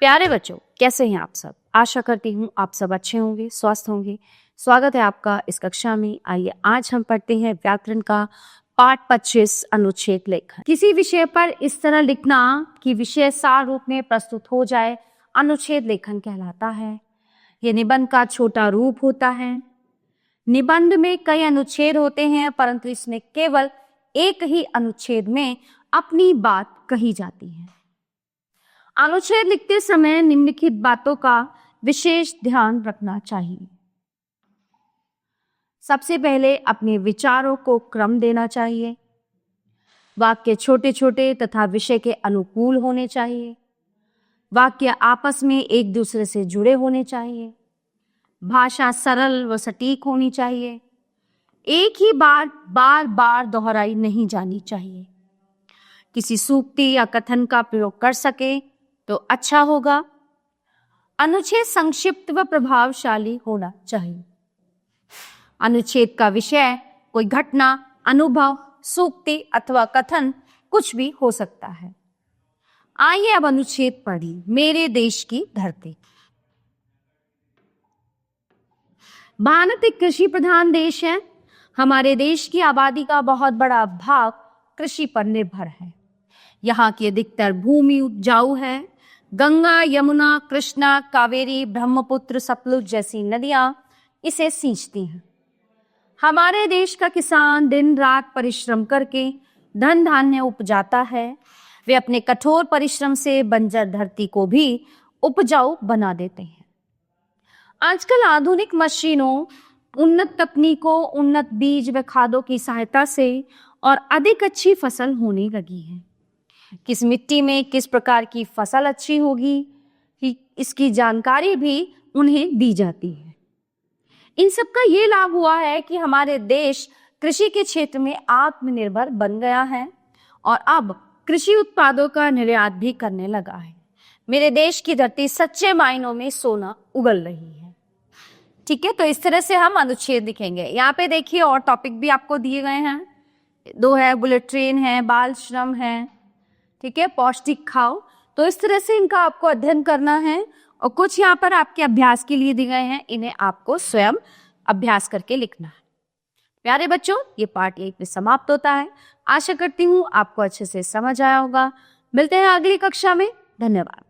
प्यारे बच्चों, कैसे हैं आप सब। आशा करती हूँ आप सब अच्छे होंगे, स्वस्थ होंगे। स्वागत है आपका इस कक्षा में। आइए आज हम पढ़ते हैं व्याकरण का पाठ 25 अनुच्छेद लेखन। किसी विषय पर इस तरह लिखना कि विषय सार रूप में प्रस्तुत हो जाए अनुच्छेद लेखन कहलाता है। यह निबंध का छोटा रूप होता है। निबंध में कई अनुच्छेद होते हैं, परंतु इसमें केवल एक ही अनुच्छेद में अपनी बात कही जाती है। अनुच्छेद लिखते समय निम्नलिखित बातों का विशेष ध्यान रखना चाहिए। सबसे पहले अपने विचारों को क्रम देना चाहिए। वाक्य छोटे छोटे तथा विषय के अनुकूल होने चाहिए। वाक्य आपस में एक दूसरे से जुड़े होने चाहिए। भाषा सरल व सटीक होनी चाहिए। एक ही बार बार बार दोहराई नहीं जानी चाहिए। किसी सूक्ति या कथन का प्रयोग कर सके तो अच्छा होगा। अनुच्छेद संक्षिप्त व प्रभावशाली होना चाहिए। अनुच्छेद का विषय कोई घटना, अनुभव, सूक्ति अथवा कथन कुछ भी हो सकता है। आइए अब अनुच्छेद पढ़िए। मेरे देश की धरती। भारत एक कृषि प्रधान देश है। हमारे देश की आबादी का बहुत बड़ा भाग कृषि पर निर्भर है। यहाँ की अधिकतर भूमि उपजाऊ है। गंगा, यमुना, कृष्णा, कावेरी, ब्रह्मपुत्र, सतलुज जैसी नदियां इसे सींचती हैं। हमारे देश का किसान दिन रात परिश्रम करके धन धान्य उपजाता है। वे अपने कठोर परिश्रम से बंजर धरती को भी उपजाऊ बना देते हैं। आजकल आधुनिक मशीनों, उन्नत तकनीकों, उन्नत बीज व खादों की सहायता से और अधिक अच्छी फसल होने लगी है। किस मिट्टी में किस प्रकार की फसल अच्छी होगी इसकी जानकारी भी उन्हें दी जाती है। इन सब का ये लाभ हुआ है कि हमारे देश कृषि के क्षेत्र में आत्मनिर्भर बन गया है और अब कृषि उत्पादों का निर्यात भी करने लगा है। मेरे देश की धरती सच्चे मायनों में सोना उगल रही है। ठीक है, तो इस तरह से हम अनुच्छेद लिखेंगे। यहाँ पे देखिए और टॉपिक भी आपको दिए गए हैं। 2 है, बुलेट ट्रेन है, बाल श्रम है, ठीक है, पौष्टिक खाओ। तो इस तरह से इनका आपको अध्ययन करना है और कुछ यहाँ पर आपके अभ्यास के लिए दिए गए हैं। इन्हें आपको स्वयं अभ्यास करके लिखना है। प्यारे बच्चों, ये पाठ यहीं पे समाप्त होता है। आशा करती हूँ आपको अच्छे से समझ आया होगा। मिलते हैं अगली कक्षा में। धन्यवाद।